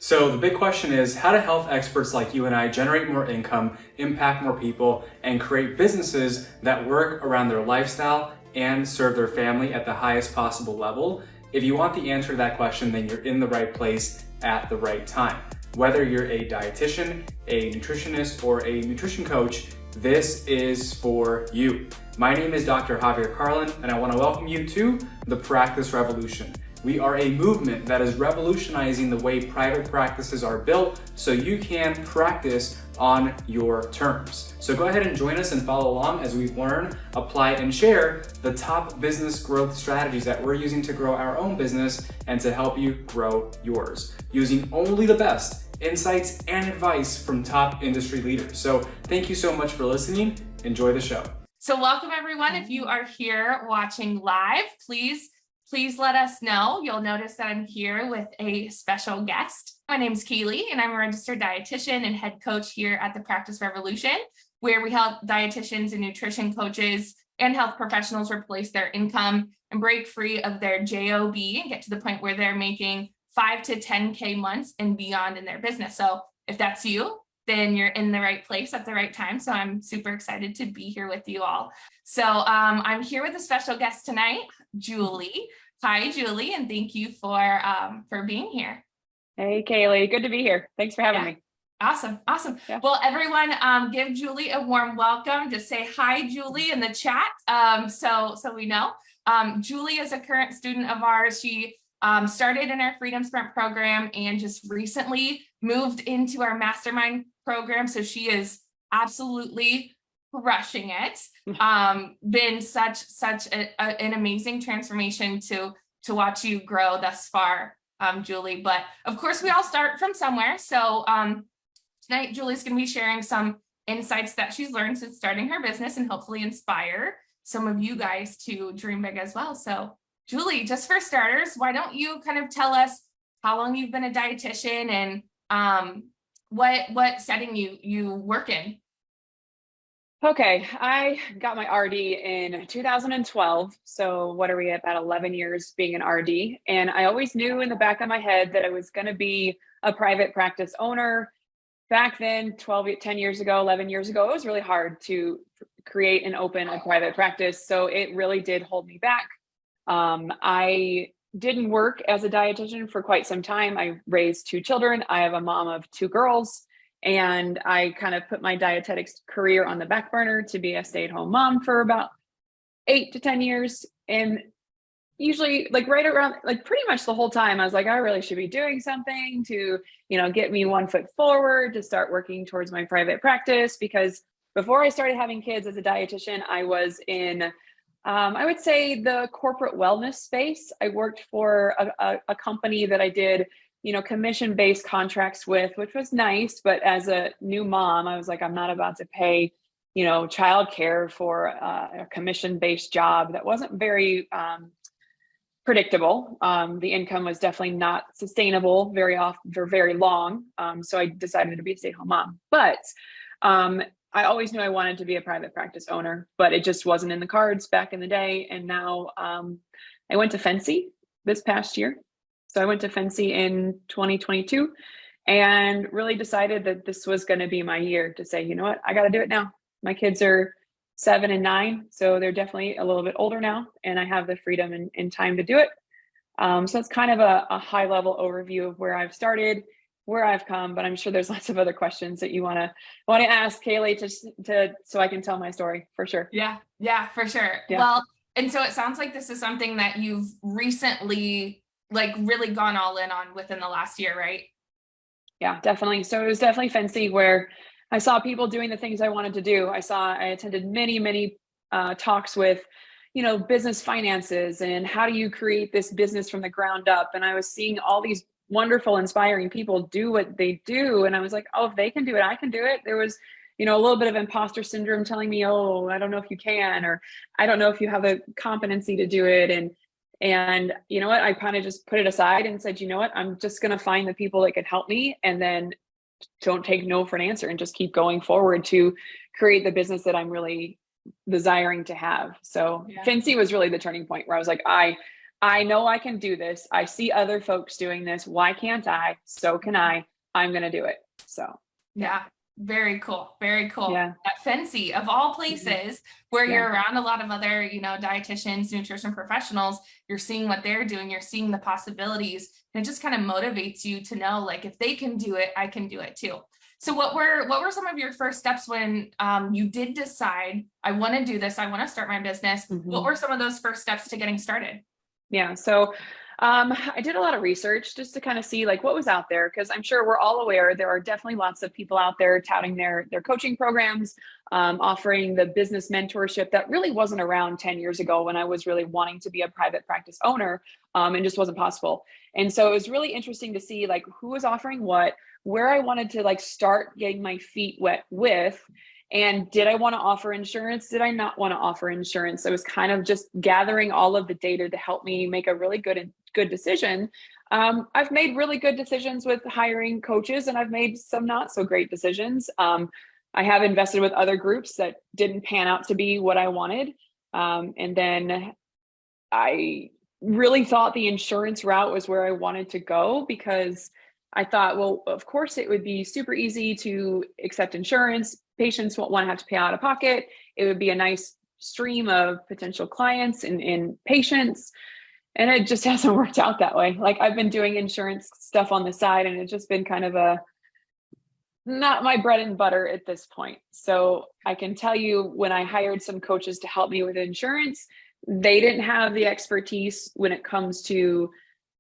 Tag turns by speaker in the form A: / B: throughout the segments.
A: So the big question is how do health experts like you and I generate more income, impact more people, and create businesses that work around their lifestyle and serve their family at the highest possible level? If you want the answer to that question, then you're in the right place at the right time. Whether you're a dietitian, a nutritionist, or a nutrition coach, this is for you. My name is Dr. Javier Carlin, and I want to welcome you to the Practice Revolution. We are a movement that is revolutionizing the way private practices are built so you can practice on your terms. So go ahead and join us and follow along as we learn, apply, and share the top business growth strategies that we're using to grow our own business and to help you grow yours, using only the best insights and advice from top industry leaders. So thank you so much for listening. Enjoy the show.
B: So welcome everyone. If you are here watching live, please let us know. You'll notice that I'm here with a special guest. My name is Kaylee and I'm a registered dietitian and head coach here at the Practice Revolution, where we help dietitians and nutrition coaches and health professionals replace their income and break free of their JOB and get to the point where they're making 5 to 10K months and beyond in their business. So if that's you, then you're in the right place at the right time. So I'm super excited to be here with you all. So I'm here with a special guest tonight, Julie. Hi, Julie, and thank you for being here.
C: Hey, Kaylee, good to be here. Thanks for having me.
B: Awesome. Yeah. Well, everyone, give Julie a warm welcome. Just say hi, Julie, in the chat, so we know. Julie is a current student of ours. She started in our Freedom Sprint program and just recently moved into our mastermind program. So she is absolutely crushing it. Been such an amazing transformation to watch you grow thus far, Julie. But of course, we all start from somewhere. So tonight, Julie's going to be sharing some insights that she's learned since starting her business and hopefully inspire some of you guys to dream big as well. So Julie, just for starters, why don't you kind of tell us how long you've been a dietitian and what setting you work in?
C: Okay, I got my RD in 2012. So what are we at, about 11 years being an RD? And I always knew in the back of my head that I was going to be a private practice owner. Back then, 10 years ago, 11 years ago, it was really hard to create and open a private practice. So it really did hold me back. I didn't work as a dietitian for quite some time. I raised 2 children. I have a mom of 2 girls, and I kind of put my dietetics career on the back burner to be a stay-at-home mom for about 8 to 10 years. And usually right around, pretty much the whole time, I was like, I really should be doing something to, get me one foot forward to start working towards my private practice. Because before I started having kids as a dietitian, I was in I would say the corporate wellness space. I worked for a company that I did, commission-based contracts with, which was nice. But as a new mom, I was like, I'm not about to pay, childcare for a commission-based job that wasn't very predictable. The income was definitely not sustainable for very long. So I decided to be a stay-at-home mom. But I always knew I wanted to be a private practice owner, but it just wasn't in the cards back in the day. And now I went to Fancy this past year. So I went to Fancy in 2022 and really decided that this was going to be my year to say, you know what, I got to do it now. My kids are 7 and 9, so they're definitely a little bit older now, and I have the freedom and time to do it. So it's kind of a high level overview of where I've started, where I've come, but I'm sure there's lots of other questions that you want to ask Kaylee to so I can tell my story for sure.
B: Yeah, for sure. Yeah. Well, and so it sounds like this is something that you've recently really gone all in on within the last year, right?
C: Yeah, definitely. So it was definitely Fancy where I saw people doing the things I wanted to do. I attended many talks with, business finances and how do you create this business from the ground up. And I was seeing all these wonderful, inspiring people do what they do. And I was like, oh, if they can do it, I can do it. There was, a little bit of imposter syndrome telling me, oh, I don't know if you can, or I don't know if you have the competency to do it. And you know what, I kind of just put it aside and said, you know what, I'm just going to find the people that can help me, and then don't take no for an answer and just keep going forward to create the business that I'm really desiring to have. So yeah. Fancy was really the turning point where I was like, I I know I can do this. I see other folks doing this. Why can't I? So can I. I'm going to do it. So,
B: yeah. Very cool. Very cool.
C: Yeah.
B: At Fancy, of all places where
C: Yeah.
B: you're around a lot of other, dietitians, nutrition professionals, you're seeing what they're doing, you're seeing the possibilities, and it just kind of motivates you to know, like, if they can do it, I can do it too. So what were some of your first steps when you did decide, I want to do this, I want to start my business? What were some of those first steps to getting started?
C: Yeah. So I did a lot of research just to kind of see like what was out there, because I'm sure we're all aware there are definitely lots of people out there touting their coaching programs, offering the business mentorship that really wasn't around 10 years ago when I was really wanting to be a private practice owner, and just wasn't possible. And so it was really interesting to see like who was offering what, where I wanted to like start getting my feet wet with. And did I want to offer insurance? Did I not want to offer insurance? I was kind of just gathering all of the data to help me make a really good decision. I've made really good decisions with hiring coaches, and I've made some not so great decisions. I have invested with other groups that didn't pan out to be what I wanted. And then I really thought the insurance route was where I wanted to go, because I thought, well, of course it would be super easy to accept insurance. Patients won't want to have to pay out of pocket. It would be a nice stream of potential clients and patients. And it just hasn't worked out that way. Like I've been doing insurance stuff on the side, and it's just been kind of not my bread and butter at this point. So I can tell you, when I hired some coaches to help me with insurance, they didn't have the expertise when it comes to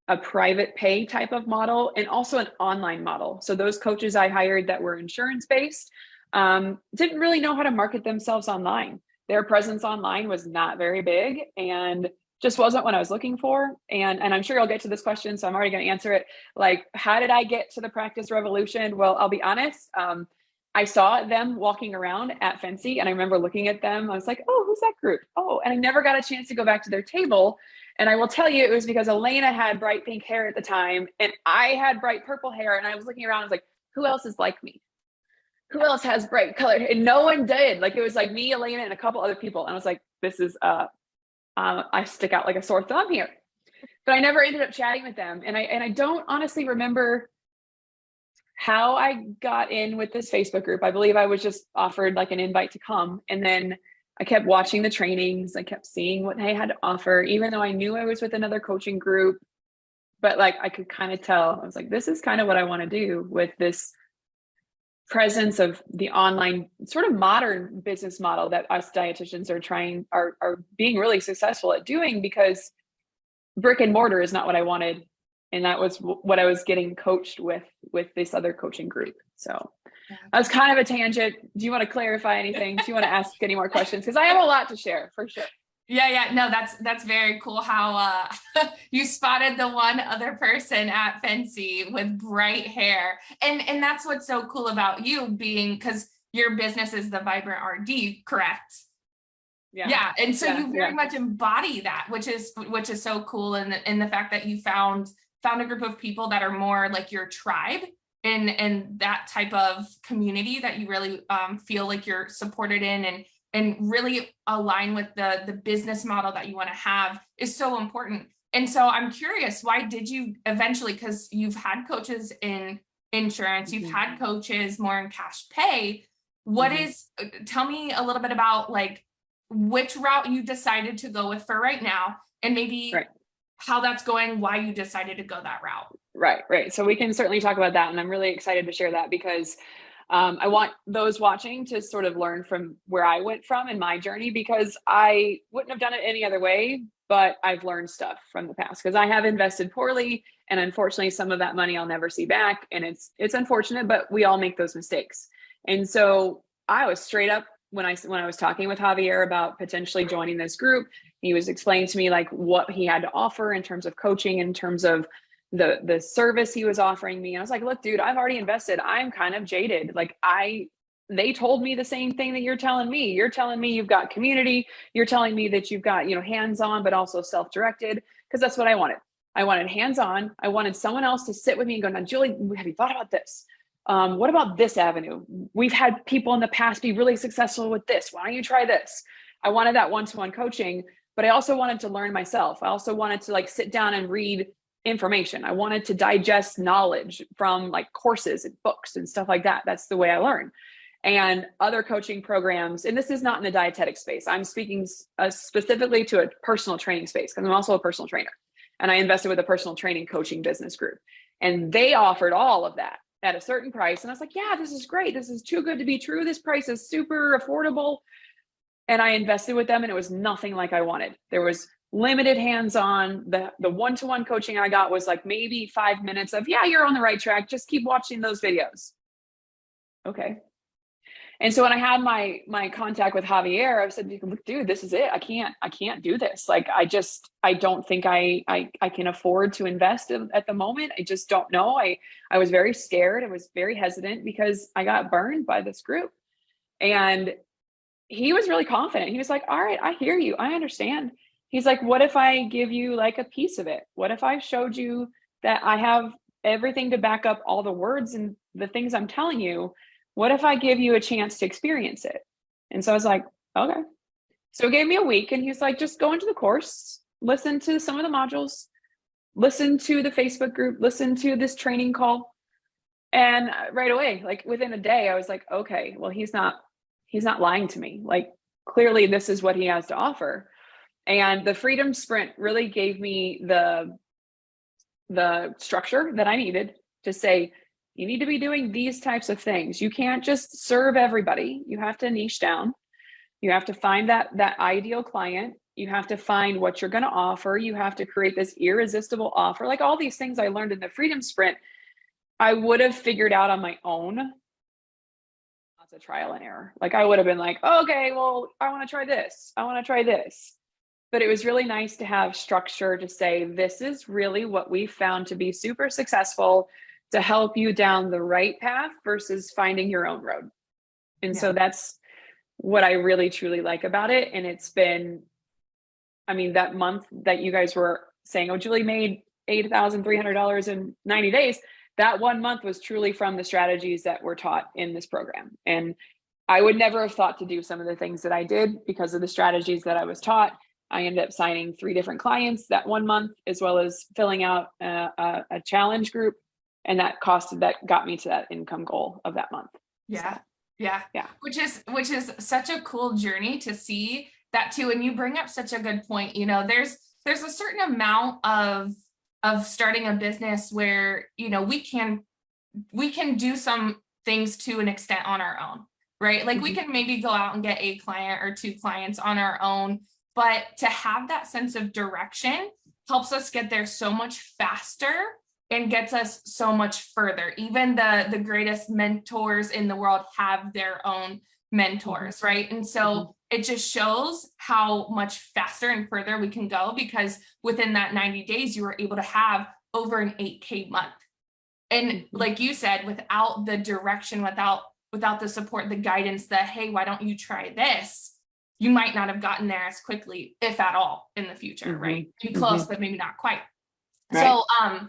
C: a private pay type of model and also an online model. So those coaches I hired that were insurance based didn't really know how to market themselves online. Their presence online was not very big and just wasn't what I was looking for. And I'm sure you'll get to this question, so I'm already going to answer it. Like, how did I get to the practice revolution? Well, I'll be honest. I saw them walking around at Fancy, and I remember looking at them. I was like, oh, who's that group? Oh, and I never got a chance to go back to their table. And I will tell you, it was because Elena had bright pink hair at the time, and I had bright purple hair. And I was looking around, I was like, who else is like me? Who else has bright colored? And no one did. Like, it was like me, Elena, and a couple other people. And I was like, this is, I stick out like a sore thumb here. But I never ended up chatting with them. And I don't honestly remember how I got in with this Facebook group. I believe I was just offered like an invite to come. And then I kept watching the trainings. I kept seeing what they had to offer, even though I knew I was with another coaching group. But like, I could kind of tell, I was like, this is kind of what I want to do with this presence of the online sort of modern business model that us dietitians are being really successful at doing, because brick and mortar is not what I wanted. And that was what I was getting coached with this other coaching group. So that was kind of a tangent. Do you want to clarify anything? Do you want to ask any more questions? Because I have a lot to share for sure.
B: Yeah. No, that's very cool how you spotted the one other person at Fancy with bright hair. And that's what's so cool about you being, because your business is the Vibrant RD, correct? Yeah. And so you very much embody that, which is so cool. And the fact that you found a group of people that are more like your tribe and that type of community that you really feel like you're supported in and really align with the business model that you want to have is so important. And so I'm curious, why did you eventually, because you've had coaches in insurance, you've had coaches more in cash pay. Tell me a little bit about like which route you decided to go with for right now, and maybe how that's going, why you decided to go that route.
C: Right. So we can certainly talk about that. And I'm really excited to share that, because I want those watching to sort of learn from where I went from in my journey, because I wouldn't have done it any other way, but I've learned stuff from the past, because I have invested poorly. And unfortunately, some of that money I'll never see back. And it's unfortunate, but we all make those mistakes. And so I was straight up when I was talking with Javier about potentially joining this group. He was explaining to me like what he had to offer in terms of coaching, in terms of the service he was offering me. And I was like, look, dude, I've already invested. I'm kind of jaded. Like they told me the same thing that you're telling me. You're telling me you've got community. You're telling me that you've got, hands-on, but also self-directed, because that's what I wanted. I wanted hands-on. I wanted someone else to sit with me and go, now, Julie, have you thought about this? What about this avenue? We've had people in the past be really successful with this. Why don't you try this? I wanted that one-to-one coaching, but I also wanted to learn myself. I also wanted to like sit down and read information. I wanted to digest knowledge from like courses and books and stuff like that. That's the way I learn. And other coaching programs, and this is not in the dietetic space. I'm speaking specifically to a personal training space because I'm also a personal trainer. And I invested with a personal training coaching business group. And they offered all of that at a certain price. And I was like, yeah, this is great. This is too good to be true. This price is super affordable. And I invested with them and it was nothing like I wanted. There was limited hands-on. The one-to-one coaching I got was like maybe 5 minutes of, yeah, you're on the right track. Just keep watching those videos. Okay. And so when I had my contact with Javier, I said, dude, this is it. I can't do this. Like, I don't think I can afford to invest at the moment. I just don't know. I was very scared. I was very hesitant because I got burned by this group. And he was really confident. He was like, all right, I hear you. I understand. He's like, what if I give you like a piece of it? What if I showed you that I have everything to back up all the words and the things I'm telling you? What if I give you a chance to experience it? And so I was like, okay. So he gave me a week and he's like, just go into the course, listen to some of the modules, listen to the Facebook group, listen to this training call. And right away, like within a day, I was like, okay, well, he's not lying to me. Like, clearly this is what he has to offer. And the Freedom Sprint really gave me the structure that I needed to say, you need to be doing these types of things. You can't just serve everybody. You have to niche down. You have to find that ideal client. You have to find what you're going to offer. You have to create this irresistible offer. Like all these things I learned in the Freedom Sprint, I would have figured out on my own. Lots of trial and error. Like I would have been like, okay, well, I want to try this. I want to try this. But it was really nice to have structure to say, this is really what we found to be super successful to help you down the right path versus finding your own road. And so that's what I really truly like about it. And it's been, I mean, that month that you guys were saying, oh, Julie made $8,300 in 90 days. That 1 month was truly from the strategies that were taught in this program. And I would never have thought to do some of the things that I did because of the strategies that I was taught. I ended up signing 3 different clients that 1 month, as well as filling out a challenge group. And that got me to that income goal of that month.
B: Yeah.
C: So,
B: yeah. Which is such a cool journey to see that too. And you bring up such a good point. You know, there's a certain amount of starting a business where, you know, we can do some things to an extent on our own, right? Like we can maybe go out and get a client or 2 clients on our own, but to have that sense of direction helps us get there so much faster and gets us so much further. Even the greatest mentors in the world have their own mentors, right? And so it just shows how much faster and further we can go, because within that 90 days, you were able to have over an 8K month. And like you said, without the direction, without the support, the guidance, the, hey, why don't you try this? You might not have gotten there as quickly, if at all, in the future, right? Maybe close, but maybe not quite. Right. So,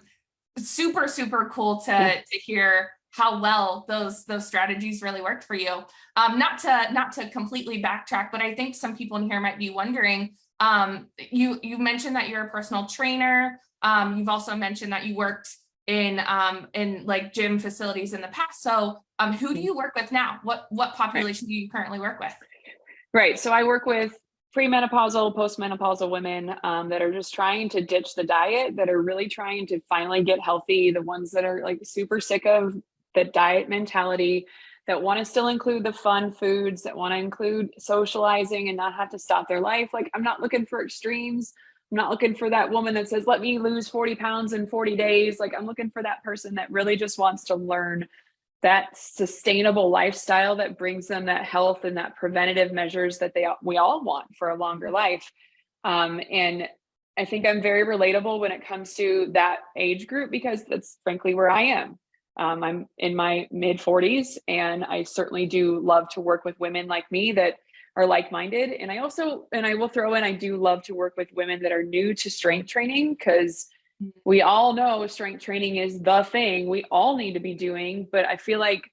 B: super, super cool to hear how well those strategies really worked for you. Not to completely backtrack, but I think some people in here might be wondering, you mentioned that you're a personal trainer. You've also mentioned that you worked in like gym facilities in the past. So who do you work with now? What population do you currently work with?
C: Right. So I work with premenopausal, postmenopausal women that are just trying to ditch the diet, that are really trying to finally get healthy, the ones that are like super sick of the diet mentality, that want to still include the fun foods, that want to include socializing and not have to stop their life. Like, I'm not looking for extremes. I'm not looking for that woman that says, let me lose 40 pounds in 40 days. Like, I'm looking for that person that really just wants to learn that sustainable lifestyle that brings them that health and that preventative measures that we all want for a longer life. And I think I'm very relatable when it comes to that age group, because that's frankly where I am. I'm in my mid 40s, and I certainly do love to work with women like me that are like-minded. And I will throw in, I do love to work with women that are new to strength training, because we all know strength training is the thing we all need to be doing. But I feel like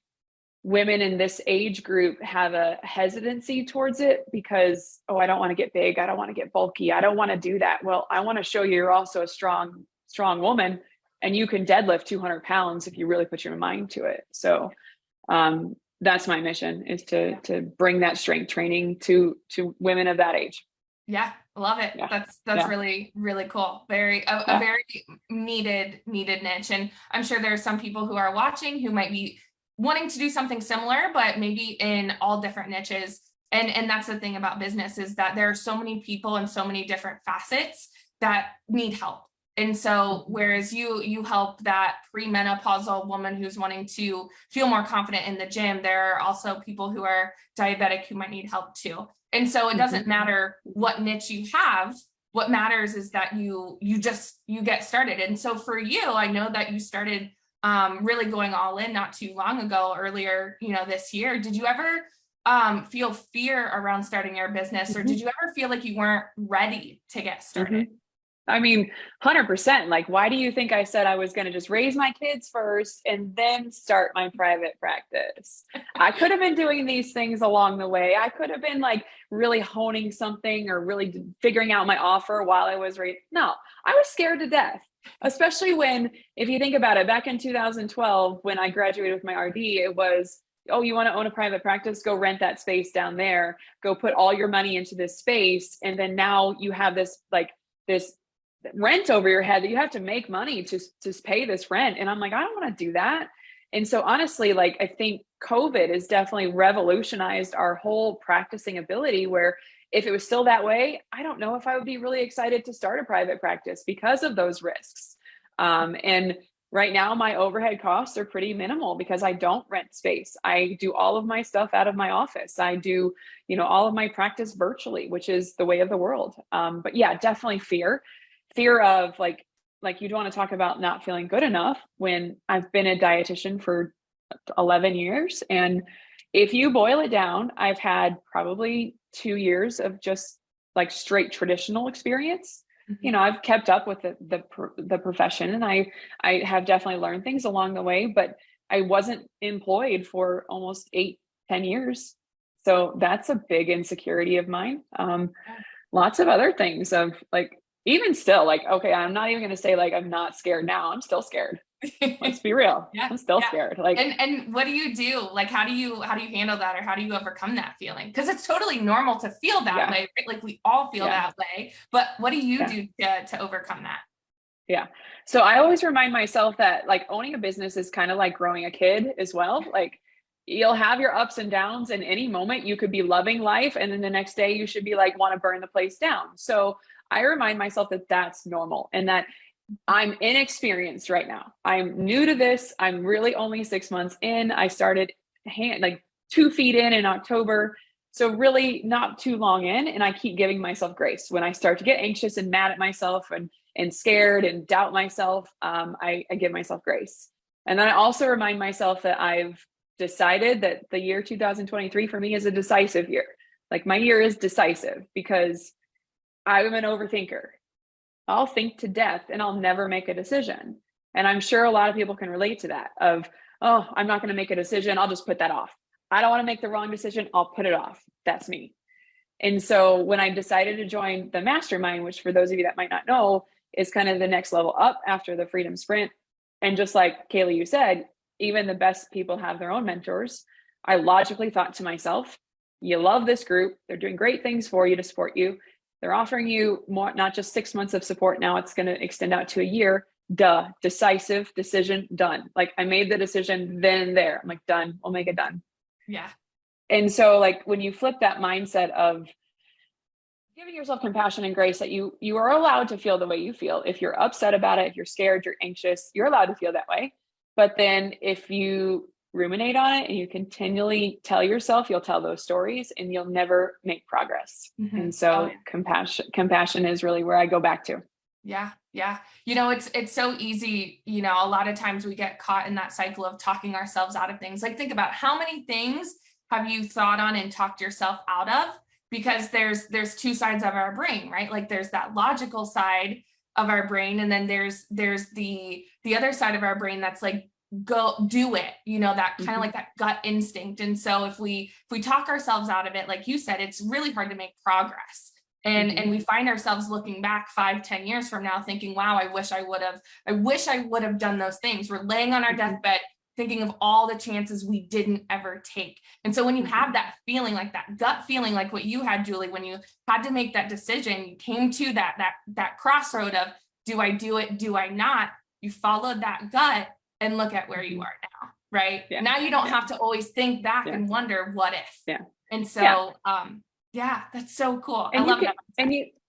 C: women in this age group have a hesitancy towards it because, oh, I don't want to get big. I don't want to get bulky. I don't want to do that. Well, I want to show you you're also a strong woman, and you can deadlift 200 pounds if you really put your mind to it. So that's my mission, is to bring that strength training to women of that age.
B: Yeah, love it.
C: Yeah.
B: That's really, really cool. A very needed niche. And I'm sure there are some people who are watching who might be wanting to do something similar, but maybe in all different niches. And that's the thing about business, is that there are so many people and so many different facets that need help. And so whereas you help that premenopausal woman who's wanting to feel more confident in the gym, there are also people who are diabetic who might need help too. And so it doesn't matter what niche you have. What matters is that you get started. And so for you, I know that you started really going all in not too long ago, earlier, this year. Did you ever feel fear around starting your business, or did you ever feel like you weren't ready to get started?
C: I mean, 100%. Like, why do you think I said I was going to just raise my kids first and then start my private practice? I could have been doing these things along the way. I could have been like really honing something or really figuring out my offer while I was raising. No, I was scared to death, especially when, if you think about it, back in 2012, when I graduated with my RD, it was, oh, you want to own a private practice? Go rent that space down there. Go put all your money into this space. And then now you have this rent over your head that you have to make money to pay this rent. And I'm like, I don't want to do that. And so honestly, like, I think COVID has definitely revolutionized our whole practicing ability, where if it was still that way, I don't know if I would be really excited to start a private practice because of those risks. And right now my overhead costs are pretty minimal because I don't rent space. I do all of my stuff out of my office. I do, all of my practice virtually, which is the way of the world. But yeah, definitely fear of like you don't want to talk about not feeling good enough, when I've been a dietitian for 11 years. And if you boil it down, I've had probably 2 years of just like straight traditional experience. I've kept up with the profession, and I have definitely learned things along the way, but I wasn't employed for almost 8-10 years. So that's a big insecurity of mine. Lots of other things of like, even still, like, okay, I'm not even going to say like, I'm not scared now. I'm still scared. Let's be real. I'm still scared. Like,
B: and what do you do? Like, how do you handle that, or how do you overcome that feeling? Because it's totally normal to feel that way, right? Like, we all feel that way, but what do you do to overcome that?
C: Yeah. So I always remind myself that like owning a business is kind of like growing a kid as well. Like, you'll have your ups and downs, and any moment you could be loving life, and then the next day you should be like, want to burn the place down. So I remind myself that that's normal, and that I'm inexperienced right now. I'm new to this. I'm really only 6 months in. I started 2 feet in October. So really not too long in. And I keep giving myself grace. When I start to get anxious and mad at myself and scared and doubt myself, I give myself grace. And then I also remind myself that I've decided that the year 2023 for me is a decisive year. Like, my year is decisive because I'm an overthinker. I'll think to death and I'll never make a decision. And I'm sure a lot of people can relate to that of, oh, I'm not going to make a decision. I'll just put that off. I don't want to make the wrong decision. I'll put it off. That's me. And so when I decided to join the mastermind, which for those of you that might not know, is kind of the next level up after the Freedom Sprint. And just like Kaylee, you said, even the best people have their own mentors. I logically thought to myself, you love this group. They're doing great things for you to support you. They're offering you more, not just 6 months of support. Now it's going to extend out to a year. Duh, decisive decision, done. Like, I made the decision then and there. I'm like, done, we'll make it done.
B: Yeah.
C: And so like, when you flip that mindset of giving yourself compassion and grace, that you are allowed to feel the way you feel. If you're upset about it, if you're scared, you're anxious, you're allowed to feel that way. But then if you ruminate on it and you continually tell yourself, you'll tell those stories and you'll never make progress. And so compassion is really where I go back to.
B: Yeah. Yeah. It's so easy. A lot of times we get caught in that cycle of talking ourselves out of things. Like, think about how many things have you thought on and talked yourself out of? Because there's two sides of our brain, right? Like, there's that logical side of our brain. And then there's the other side of our brain that's like go do it, that kind of like that gut instinct. And so if we talk ourselves out of it, like you said, it's really hard to make progress. And we find ourselves looking back 5-10 years from now thinking, wow, I wish I would have done those things. We're laying on our deathbed thinking of all the chances we didn't ever take. And so when you have that feeling, like that gut feeling, like what you had, Julie, when you had to make that decision, you came to that crossroad of, do I do it? Do I not? You followed that gut and look at where you are now, right? Yeah. Now you don't have to always think back and wonder what if.
C: Yeah.
B: And so, that's so cool.
C: And
B: I love that.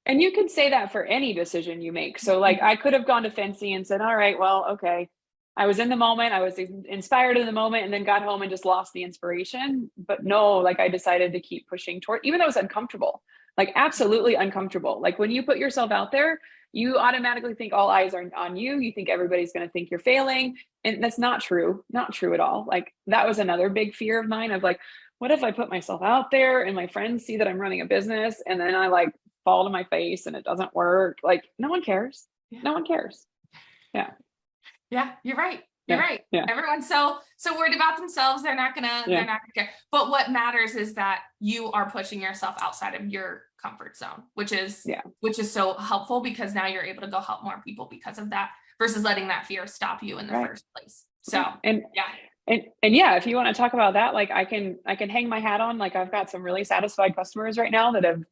C: And you could say that for any decision you make. So like I could have gone to Fancy and said, all right, well, okay, I was in the moment, I was inspired in the moment, and then got home and just lost the inspiration. But no, like I decided to keep pushing toward, even though it was uncomfortable, like absolutely uncomfortable. Like when you put yourself out there, you automatically think all eyes are on you. You think everybody's going to think you're failing. And that's not true at all. Like that was another big fear of mine of like, what if I put myself out there and my friends see that I'm running a business and then I like fall to my face and it doesn't work? Like no one cares. No one cares. Yeah.
B: Yeah, you're right. You're right. Yeah. Everyone's so worried about themselves. They're not gonna care. But what matters is that you are pushing yourself outside of your comfort zone, which is so helpful, because now you're able to go help more people because of that, versus letting that fear stop you in the first place. So
C: and if you want to talk about that, like I can hang my hat on, like I've got some really satisfied customers right now that have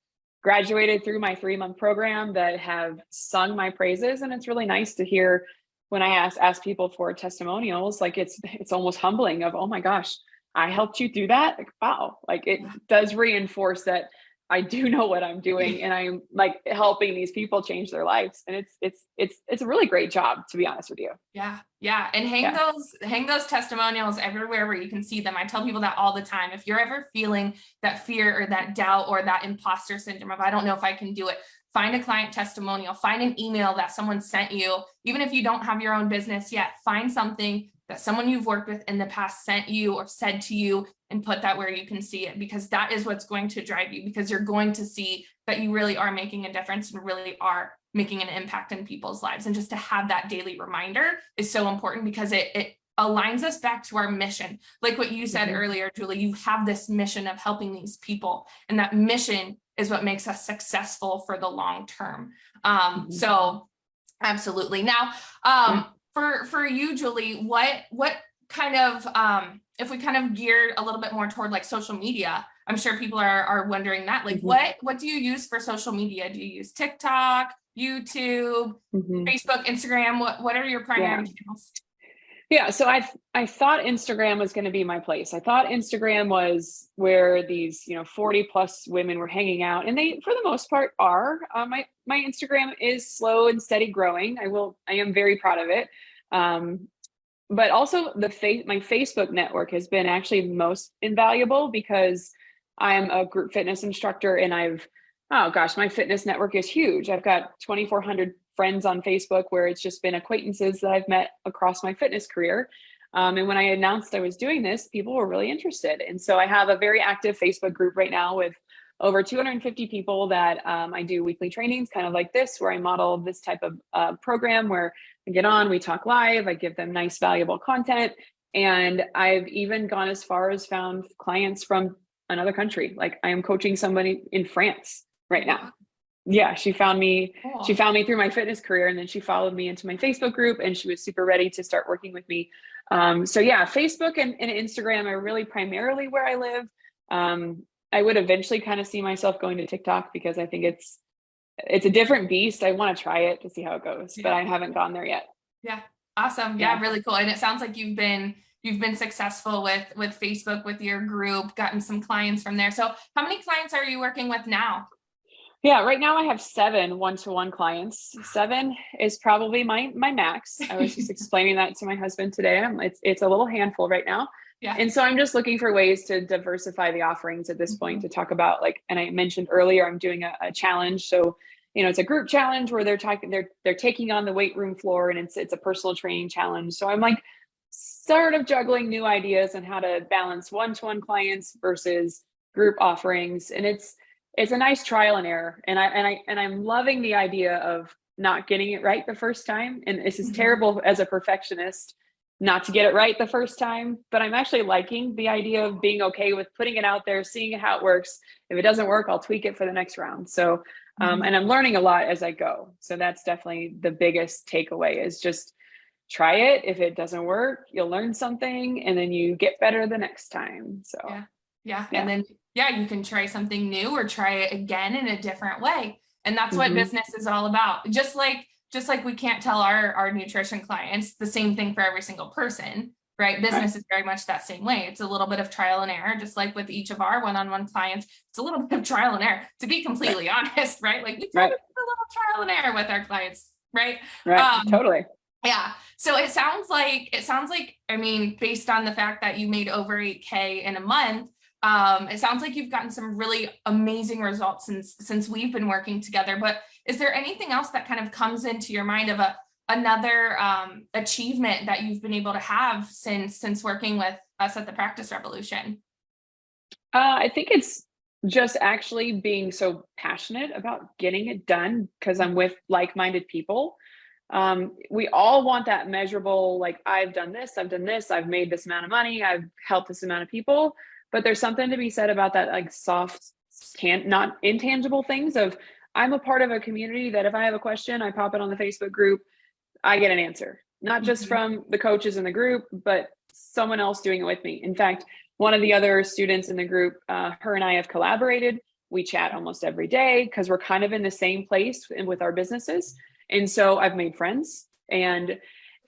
C: graduated through my 3-month program that have sung my praises. And it's really nice to hear when I ask people for testimonials, like it's almost humbling of, oh my gosh, I helped you do that. Like, wow. Like it does reinforce that I do know what I'm doing and I'm like helping these people change their lives. And it's a really great job, to be honest with you.
B: Yeah. Yeah. And hang those testimonials everywhere where you can see them. I tell people that all the time. If you're ever feeling that fear or that doubt or that imposter syndrome of, I don't know if I can do it, find a client testimonial, find an email that someone sent you. Even if you don't have your own business yet, find something that someone you've worked with in the past sent you or said to you, and put that where you can see it, because that is what's going to drive you, because you're going to see that you really are making a difference and really are making an impact in people's lives. And just to have that daily reminder is so important, because it aligns us back to our mission. Like what you said earlier, Julie, you have this mission of helping these people, and that mission is what makes us successful for the long term. So absolutely. Now, for you, Julie, what kind of, if we kind of gear a little bit more toward like social media, I'm sure people are wondering that, like, what do you use for social media? Do you use TikTok, YouTube, Facebook, Instagram? What are your primary channels?
C: Yeah. So I thought Instagram was going to be my place. I thought Instagram was where these, 40 plus women were hanging out, and they, for the most part, are. My Instagram is slow and steady growing. I am very proud of it. But also my Facebook network has been actually most invaluable, because I'm a group fitness instructor, and my fitness network is huge. I've got 2,400 friends on Facebook, where it's just been acquaintances that I've met across my fitness career. And when I announced I was doing this, people were really interested. And so I have a very active Facebook group right now with over 250 people that I do weekly trainings, kind of like this, where I model this type of program where I get on, we talk live, I give them nice, valuable content. And I've even gone as far as found clients from another country. Like I am coaching somebody in France right now. Yeah, she found me. Cool. She found me through my fitness career, and then she followed me into my Facebook group, and she was super ready to start working with me. So yeah, Facebook and Instagram are really primarily where I live. I would eventually kind of see myself going to TikTok, because I think it's a different beast. I want to try it to see how it goes, but I haven't gone there yet.
B: Yeah, awesome. Yeah, really cool. And it sounds like you've been successful with Facebook, with your group, gotten some clients from there. So how many clients are you working with now?
C: Yeah, right now I have 7 one-to-one clients. 7 is probably my max. I was just explaining that to my husband today. It's a little handful right now. Yeah. And so I'm just looking for ways to diversify the offerings at this point, to talk about, like, and I mentioned earlier, I'm doing a challenge. So, it's a group challenge where they're taking on the weight room floor, and it's a personal training challenge. So I'm like sort of juggling new ideas on how to balance one-to-one clients versus group offerings. And it's a nice trial and error. And I'm loving the idea of not getting it right the first time. And this is terrible as a perfectionist, not to get it right the first time, but I'm actually liking the idea of being okay with putting it out there, seeing how it works. If it doesn't work, I'll tweak it for the next round. So, and I'm learning a lot as I go. So that's definitely the biggest takeaway, is just try it. If it doesn't work, you'll learn something, and then you get better the next time. So
B: yeah. And then, you can try something new or try it again in a different way. And that's what business is all about. Just like we can't tell our nutrition clients the same thing for every single person, right? Business is very much that same way. It's a little bit of trial and error, just like with each of our one-on-one clients. It's a little bit of trial and error, to be completely honest, right? Like we try to do a little trial and error with our clients, right?
C: Totally.
B: Yeah. So it sounds like, I mean, based on the fact that you made over 8K in a month, it sounds like you've gotten some really amazing results since we've been working together. But is there anything else that kind of comes into your mind of another achievement that you've been able to have since working with us at the Practice Revolution?
C: I think it's just actually being so passionate about getting it done, because I'm with like-minded people. We all want that measurable, like, I've done this, I've made this amount of money, I've helped this amount of people. But there's something to be said about that, like, soft, not intangible things of, I'm a part of a community that if I have a question, I pop it on the Facebook group, I get an answer, not just from the coaches in the group, but someone else doing it with me. In fact, one of the other students in the group, her and I have collaborated. We chat almost every day because we're kind of in the same place with our businesses. And so I've made friends, and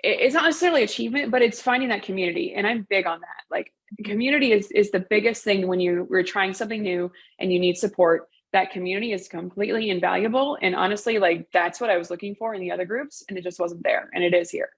C: it's not necessarily achievement, but it's finding that community. And I'm big on that. Like, community is the biggest thing when we're trying something new and you need support. That community is completely invaluable. And honestly, like, that's what I was looking for in the other groups, and it just wasn't there, and it is here.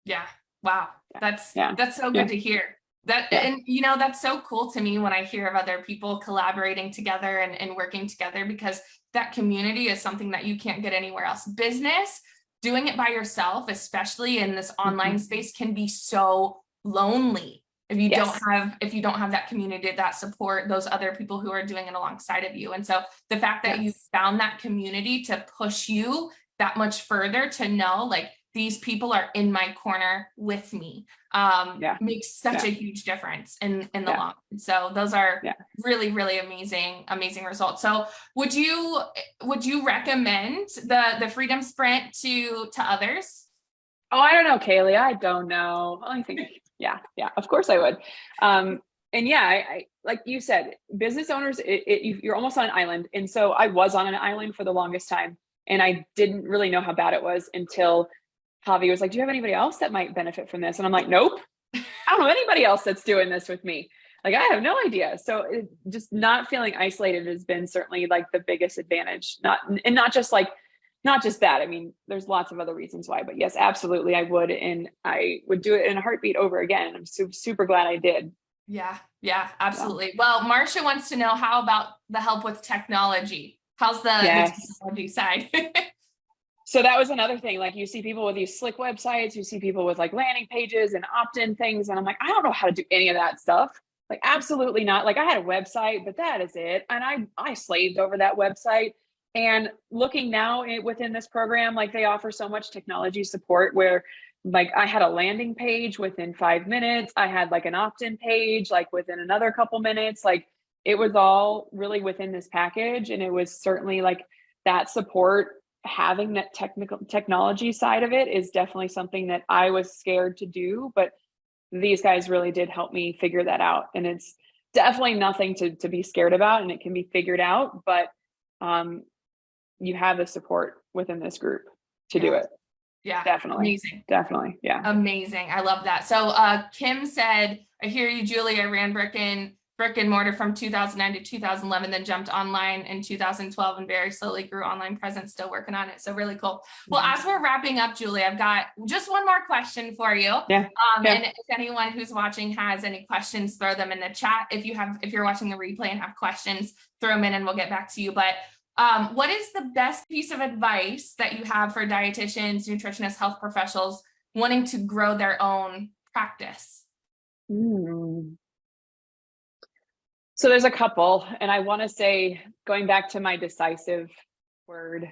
B: Yeah. Wow. That's so good to hear. And that's so cool to me when I hear of other people collaborating together and working together, because that community is something that you can't get anywhere else. Business, doing it by yourself, especially in this online space, can be so lonely if you don't have that community, that support, those other people who are doing it alongside of you. And so the fact that you found that community to push you that much further, to know, like, these people are in my corner with me, makes such a huge difference in the long run. So those are really, really amazing results. So would you recommend the Freedom Sprint to others?
C: Oh, I don't know, Kaylee. I don't know. I think, of course I would. And I like you said, business owners, you're almost on an island. And so I was on an island for the longest time, and I didn't really know how bad it was until Javi was like, do you have anybody else that might benefit from this? And I'm like, nope, I don't know anybody else that's doing this with me. Like, I have no idea. So just not feeling isolated has been certainly like the biggest advantage. Not just that. I mean, there's lots of other reasons why, but yes, absolutely. I would. And I would do it in a heartbeat over again. I'm super glad I did.
B: Yeah, absolutely. Well, Marcia wants to know, how about the help with technology? How's the technology side?
C: So that was another thing. Like, you see people with these slick websites, you see people with like landing pages and opt-in things. And I'm like, I don't know how to do any of that stuff. Like, absolutely not. Like, I had a website, but that is it. And I slaved over that website. And looking now within this program, like, they offer so much technology support where, like, I had a landing page within 5 minutes. I had like an opt-in page, like, within another couple minutes. Like, it was all really within this package. And it was certainly like that support. Having that technology side of it is definitely something that I was scared to do, but these guys really did help me figure that out. And it's definitely nothing to be scared about, and it can be figured out, but you have the support within this group to do it.
B: Yeah,
C: definitely.
B: Amazing.
C: Definitely. Yeah.
B: Amazing. I love that. So Kim said, I hear you, Julie. I ran brick and mortar from 2009 to 2011, then jumped online in 2012 and very slowly grew online presence, still working on it. So really cool. Well, as we're wrapping up, Julie, I've got just one more question for you. And if anyone who's watching has any questions, throw them in the chat. If you're watching the replay and have questions, throw them in and we'll get back to you. But what is the best piece of advice that you have for dietitians, nutritionists, health professionals wanting to grow their own practice?
C: So there's a couple, and I want to say, going back to my decisive word,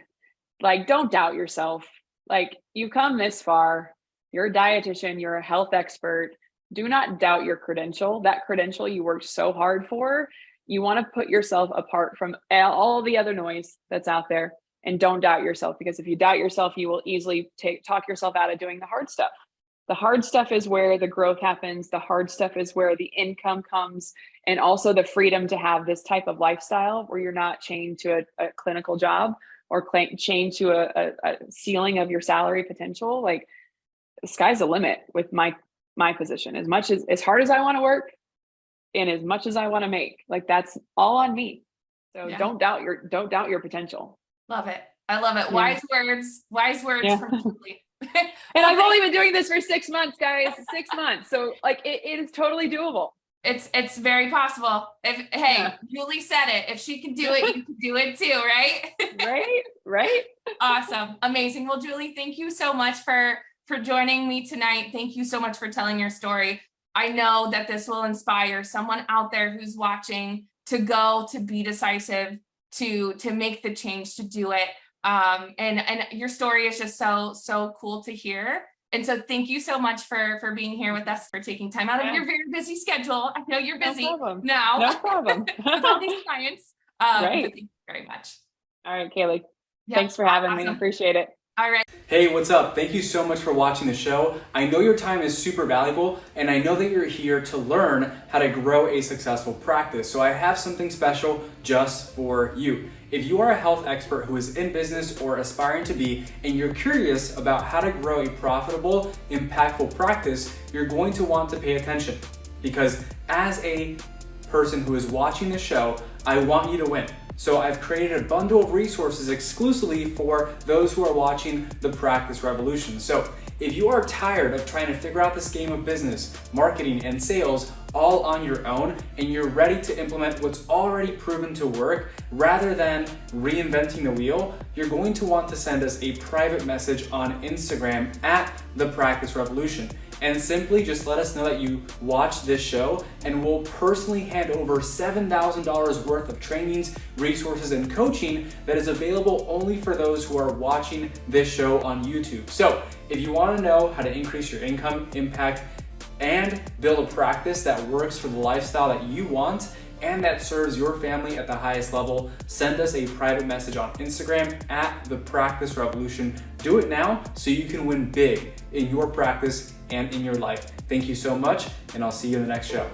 C: like, don't doubt yourself. Like, you've come this far. You're a dietitian, you're a health expert. Do not doubt your credential. That credential you worked so hard for. You want to put yourself apart from all the other noise that's out there, and don't doubt yourself, because if you doubt yourself, you will easily talk yourself out of doing the hard stuff. The hard stuff is where the growth happens. The hard stuff is where the income comes, and also the freedom to have this type of lifestyle where you're not chained to a clinical job or chained to a ceiling of your salary potential. Like, the sky's the limit with my position. As hard as I want to work and as much as I want to make, like, that's all on me. So don't doubt your potential.
B: Love it. I love it. Wise words from Julie.
C: And I've only been doing this for 6 months, guys. 6 months. So like it is totally doable.
B: It's very possible. Julie said it. If she can do it, you can do it too, right? Right. Awesome. Amazing. Well, Julie, thank you so much for joining me tonight. Thank you so much for telling your story. I know that this will inspire someone out there who's watching to go, to be decisive, to make the change, to do it. And your story is just so cool to hear. And so thank you so much for being here with us, for taking time out of your very busy schedule. I know you're busy now.
C: No problem.
B: With all these clients.
C: Right.
B: Thank you very much.
C: All right, Kaylee. Thanks for having me. Appreciate it.
B: All right.
A: Hey, what's up? Thank you so much for watching the show. I know your time is super valuable, and I know that you're here to learn how to grow a successful practice. So I have something special just for you. If you are a health expert who is in business or aspiring to be, and you're curious about how to grow a profitable, impactful practice, you're going to want to pay attention. Because as a person who is watching the show, I want you to win. So I've created a bundle of resources exclusively for those who are watching the Practice Revolution. So if you are tired of trying to figure out this game of business, marketing, and sales all on your own, and you're ready to implement what's already proven to work rather than reinventing the wheel, you're going to want to send us a private message on Instagram at The Practice Revolution. And simply just let us know that you watched this show, and we'll personally hand over $7,000 worth of trainings, resources, and coaching that is available only for those who are watching this show on YouTube. So if you want to know how to increase your income, impact, and build a practice that works for the lifestyle that you want and that serves your family at the highest level, send us a private message on Instagram at The Practice Revolution. Do it now so you can win big in your practice and in your life. Thank you so much, and I'll see you in the next show.